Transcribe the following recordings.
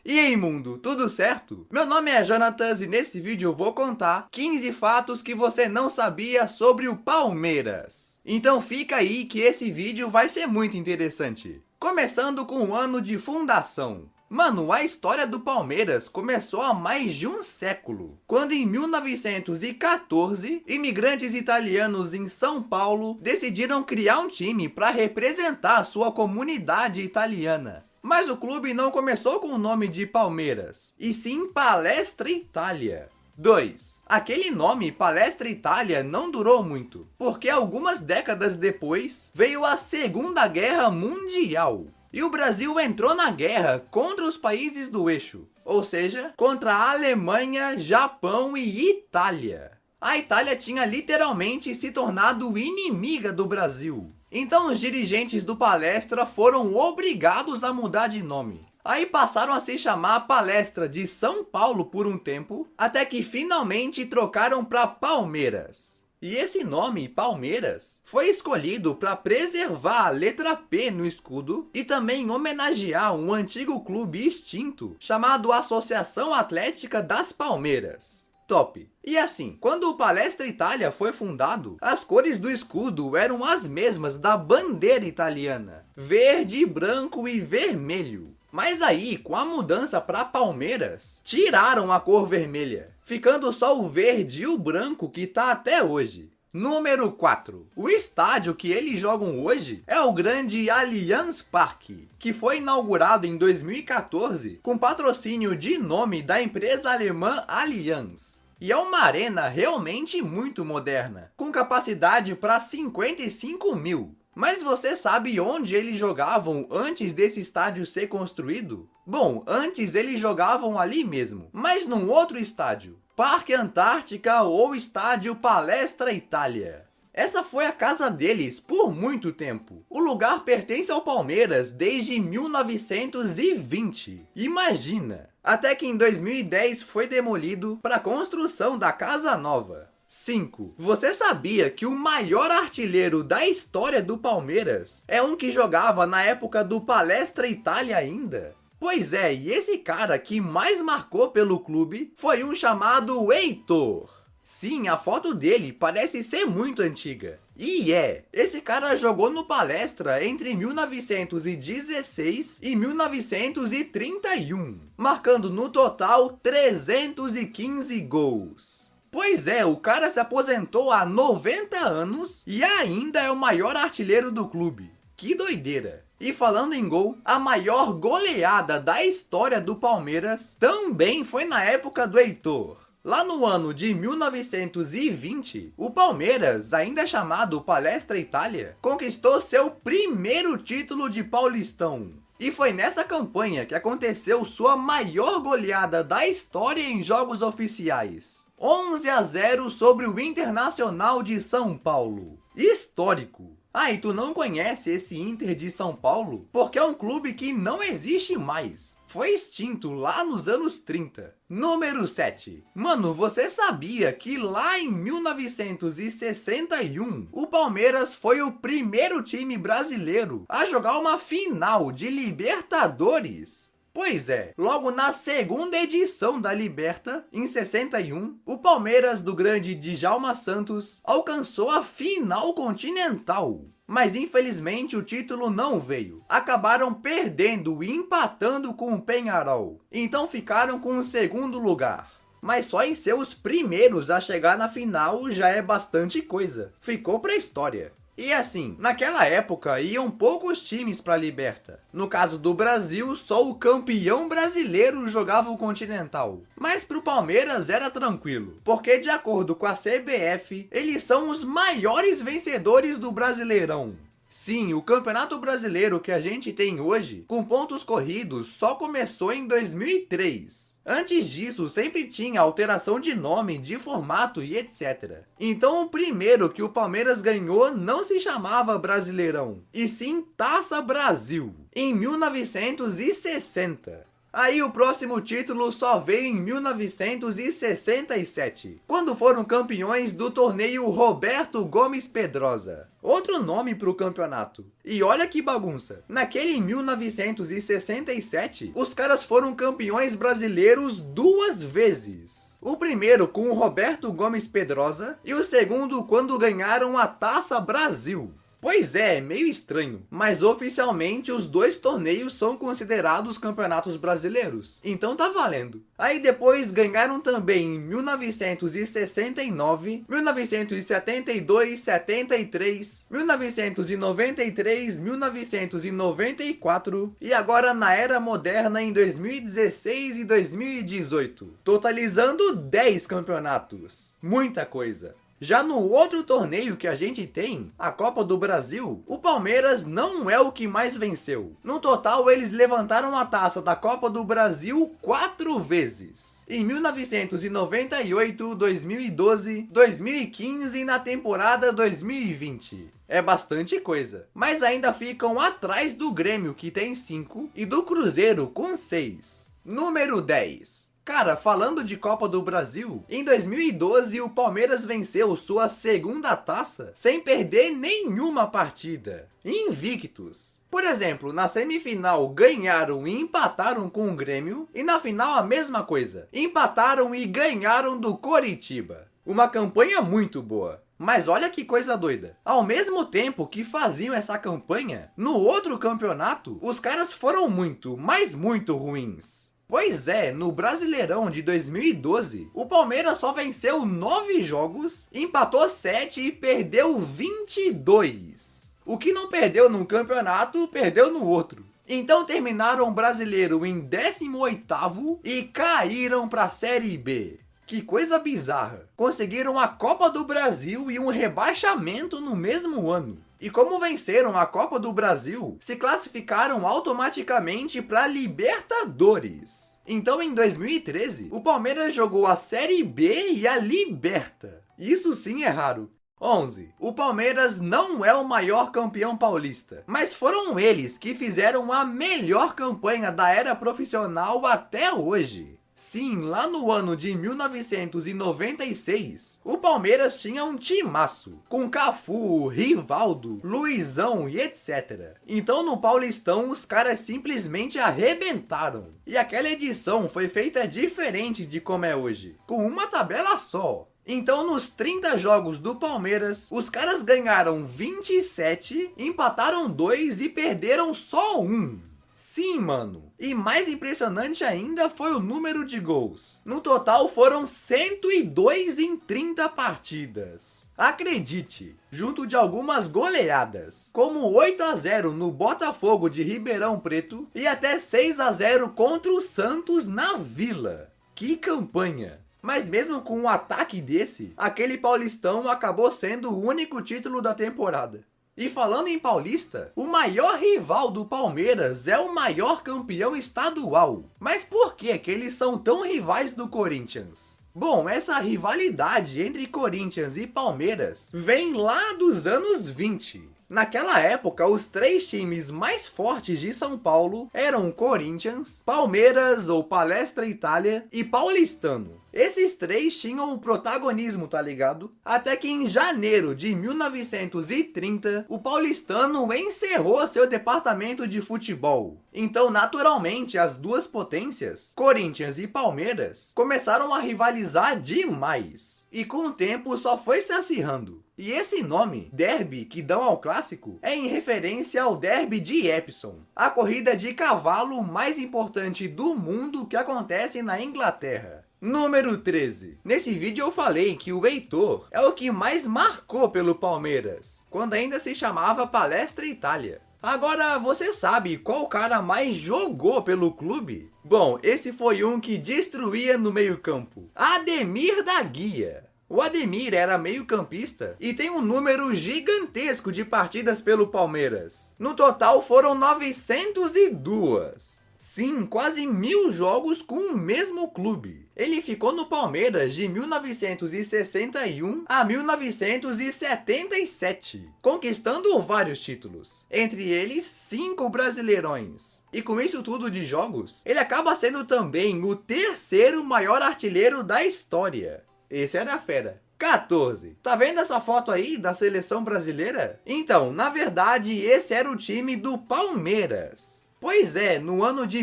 E aí, mundo, tudo certo? Meu nome é Jonatas e nesse vídeo eu vou contar 15 fatos que você não sabia sobre o Palmeiras. Então fica aí que esse vídeo vai ser muito interessante. Começando com o ano de fundação. Mano, a história do Palmeiras começou há mais de um século, quando em 1914, imigrantes italianos em São Paulo decidiram criar um time para representar sua comunidade italiana. Mas o clube não começou com o nome de Palmeiras, e sim Palestra Itália. 2. Aquele nome Palestra Itália não durou muito, porque algumas décadas depois veio a Segunda Guerra Mundial. E o Brasil entrou na guerra contra os países do eixo, ou seja, contra a Alemanha, Japão e Itália. A Itália tinha literalmente se tornado inimiga do Brasil. Então os dirigentes do Palestra foram obrigados a mudar de nome. Aí passaram a se chamar Palestra de São Paulo por um tempo, até que finalmente trocaram para Palmeiras. E esse nome, Palmeiras, foi escolhido para preservar a letra P no escudo e também homenagear um antigo clube extinto chamado Associação Atlética das Palmeiras. Top! E assim, quando o Palestra Itália foi fundado, as cores do escudo eram as mesmas da bandeira italiana: verde, branco e vermelho. Mas aí, com a mudança para Palmeiras, tiraram a cor vermelha, ficando só o verde e o branco que tá até hoje. Número 4. O estádio que eles jogam hoje é o grande Allianz Parque, que foi inaugurado em 2014 com patrocínio de nome da empresa alemã Allianz. E é uma arena realmente muito moderna, com capacidade para 55 mil. Mas você sabe onde eles jogavam antes desse estádio ser construído? Bom, antes eles jogavam ali mesmo, mas num outro estádio. Parque Antártica ou Estádio Palestra Itália. Essa foi a casa deles por muito tempo. O lugar pertence ao Palmeiras desde 1920. Imagina! Até que em 2010 foi demolido para a construção da casa nova. 5. Você sabia que o maior artilheiro da história do Palmeiras é um que jogava na época do Palestra Itália ainda? Pois é, e esse cara que mais marcou pelo clube foi um chamado Heitor. Sim, a foto dele parece ser muito antiga. E esse cara jogou no Palestra entre 1916 e 1931, marcando no total 315 gols. Pois é, o cara se aposentou há 90 anos e ainda é o maior artilheiro do clube. Que doideira! E falando em gol, a maior goleada da história do Palmeiras também foi na época do Heitor. Lá no ano de 1920, o Palmeiras, ainda chamado Palestra Itália, conquistou seu primeiro título de Paulistão. E foi nessa campanha que aconteceu sua maior goleada da história em jogos oficiais. 11-0 sobre o Internacional de São Paulo. Histórico! Ah, e tu não conhece esse Inter de São Paulo? Porque é um clube que não existe mais. Foi extinto lá nos anos 30. Número 7. Mano, você sabia que lá em 1961, o Palmeiras foi o primeiro time brasileiro a jogar uma final de Libertadores? Pois é, logo na segunda edição da Liberta, em 61, o Palmeiras do grande Djalma Santos alcançou a final continental. Mas infelizmente o título não veio. Acabaram perdendo e empatando com o Peñarol. Então ficaram com o segundo lugar. Mas só em ser os primeiros a chegar na final já é bastante coisa. Ficou pra história. E assim, naquela época iam poucos times para a Liberta. No caso do Brasil, só o campeão brasileiro jogava o Continental. Mas para o Palmeiras era tranquilo, porque de acordo com a CBF, eles são os maiores vencedores do Brasileirão. Sim, o Campeonato Brasileiro que a gente tem hoje, com pontos corridos, só começou em 2003. Antes disso, sempre tinha alteração de nome, de formato e etc. Então o primeiro que o Palmeiras ganhou não se chamava Brasileirão, e sim Taça Brasil, em 1960. Aí o próximo título só veio em 1967, quando foram campeões do torneio Roberto Gomes Pedrosa. Outro nome para o campeonato. E olha que bagunça. Naquele 1967, os caras foram campeões brasileiros 2 vezes. O primeiro com o Roberto Gomes Pedrosa e o segundo quando ganharam a Taça Brasil. Pois é, meio estranho, mas oficialmente os 2 torneios são considerados campeonatos brasileiros, então tá valendo. Aí depois ganharam também em 1969, 1972, 73, 1993, 1994 e agora na era moderna em 2016 e 2018, totalizando 10 campeonatos. Muita coisa. Já no outro torneio que a gente tem, a Copa do Brasil, o Palmeiras não é o que mais venceu. No total, eles levantaram a taça da Copa do Brasil 4 vezes. Em 1998, 2012, 2015 e na temporada 2020. É bastante coisa. Mas ainda ficam atrás do Grêmio, que tem 5, e do Cruzeiro, com 6. Número 10. Cara, falando de Copa do Brasil, em 2012 o Palmeiras venceu sua 2ª taça sem perder nenhuma partida. Invictos. Por exemplo, na semifinal ganharam e empataram com o Grêmio, e na final a mesma coisa. Empataram e ganharam do Coritiba. Uma campanha muito boa. Mas olha que coisa doida. Ao mesmo tempo que faziam essa campanha, no outro campeonato, os caras foram muito, mas muito ruins. Pois é, no Brasileirão de 2012, o Palmeiras só venceu 9 jogos, empatou 7 e perdeu 22. O que não perdeu num campeonato, perdeu no outro. Então terminaram o Brasileiro em 18º e caíram para a Série B. Que coisa bizarra. Conseguiram a Copa do Brasil e um rebaixamento no mesmo ano. E como venceram a Copa do Brasil, se classificaram automaticamente para Libertadores. Então em 2013, o Palmeiras jogou a Série B e a Liberta. Isso sim é raro. 11. O Palmeiras não é o maior campeão paulista, mas foram eles que fizeram a melhor campanha da era profissional até hoje. Sim, lá no ano de 1996, o Palmeiras tinha um timaço, com Cafu, Rivaldo, Luizão e etc. Então no Paulistão os caras simplesmente arrebentaram. E aquela edição foi feita diferente de como é hoje, com uma tabela só. Então nos 30 jogos do Palmeiras, os caras ganharam 27, empataram 2 e perderam só 1. Sim, mano. E mais impressionante ainda foi o número de gols. No total foram 102 em 30 partidas. Acredite, junto de algumas goleadas, como 8-0 no Botafogo de Ribeirão Preto e até 6-0 contra o Santos na Vila. Que campanha! Mas mesmo com um ataque desse, aquele Paulistão acabou sendo o único título da temporada. E falando em Paulista, o maior rival do Palmeiras é o maior campeão estadual. Mas por que eles são tão rivais do Corinthians? Bom, essa rivalidade entre Corinthians e Palmeiras vem lá dos anos 20. Naquela época, os 3 times mais fortes de São Paulo eram Corinthians, Palmeiras ou Palestra Itália e Paulistano. Esses 3 tinham o protagonismo, tá ligado? Até que em janeiro de 1930, o Paulistano encerrou seu departamento de futebol. Então, naturalmente, as duas potências, Corinthians e Palmeiras, começaram a rivalizar demais. E com o tempo só foi se acirrando. E esse nome, Derby, que dão ao clássico, é em referência ao Derby de Epsom, a corrida de cavalo mais importante do mundo que acontece na Inglaterra. Número 13. Nesse vídeo eu falei que o Heitor é o que mais marcou pelo Palmeiras, quando ainda se chamava Palestra Itália. Agora, você sabe qual cara mais jogou pelo clube? Bom, esse foi um que destruía no meio-campo. Ademir da Guia. O Ademir era meio-campista e tem um número gigantesco de partidas pelo Palmeiras. No total foram 902. Sim, quase 1000 jogos com o mesmo clube. Ele ficou no Palmeiras de 1961 a 1977, conquistando vários títulos, entre eles 5 Brasileirões. E com isso tudo de jogos, ele acaba sendo também o terceiro maior artilheiro da história. Esse era fera. 14. Tá vendo essa foto aí da seleção brasileira? Então, na verdade, esse era o time do Palmeiras. Pois é, no ano de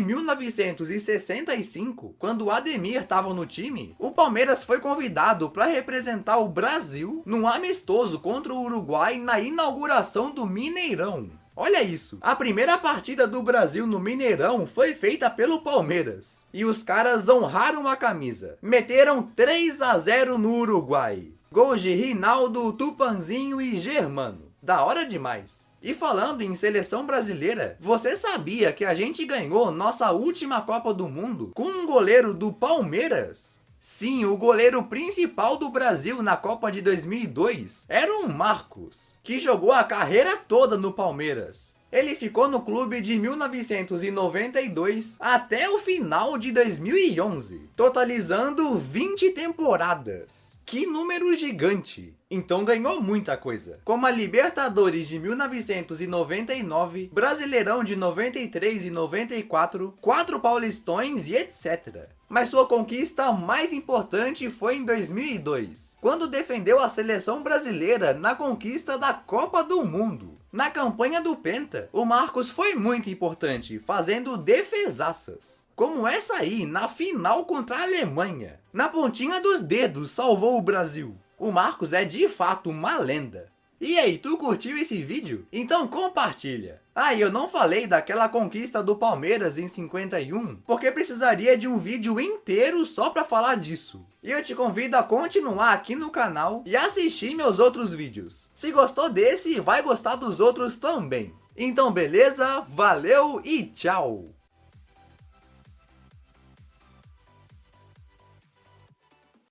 1965, quando o Ademir estava no time, o Palmeiras foi convidado para representar o Brasil num amistoso contra o Uruguai na inauguração do Mineirão. Olha isso, a primeira partida do Brasil no Mineirão foi feita pelo Palmeiras. E os caras honraram a camisa, meteram 3-0 no Uruguai. Gols de Rinaldo, Tupanzinho e Germano. Da hora demais. E falando em seleção brasileira, você sabia que a gente ganhou nossa última Copa do Mundo com um goleiro do Palmeiras? Sim, o goleiro principal do Brasil na Copa de 2002 era o Marcos, que jogou a carreira toda no Palmeiras. Ele ficou no clube de 1992 até o final de 2011, totalizando 20 temporadas. Que número gigante! Então ganhou muita coisa, como a Libertadores de 1999, Brasileirão de 93 e 94, 4 Paulistões e etc. Mas sua conquista mais importante foi em 2002, quando defendeu a seleção brasileira na conquista da Copa do Mundo. Na campanha do Penta, o Marcos foi muito importante, fazendo defesaças. Como essa aí, na final contra a Alemanha. Na pontinha dos dedos, salvou o Brasil. O Marcos é de fato uma lenda. E aí, tu curtiu esse vídeo? Então compartilha. Ah, e eu não falei daquela conquista do Palmeiras em 51, porque precisaria de um vídeo inteiro só pra falar disso. E eu te convido a continuar aqui no canal e assistir meus outros vídeos. Se gostou desse, vai gostar dos outros também. Então beleza, valeu e tchau!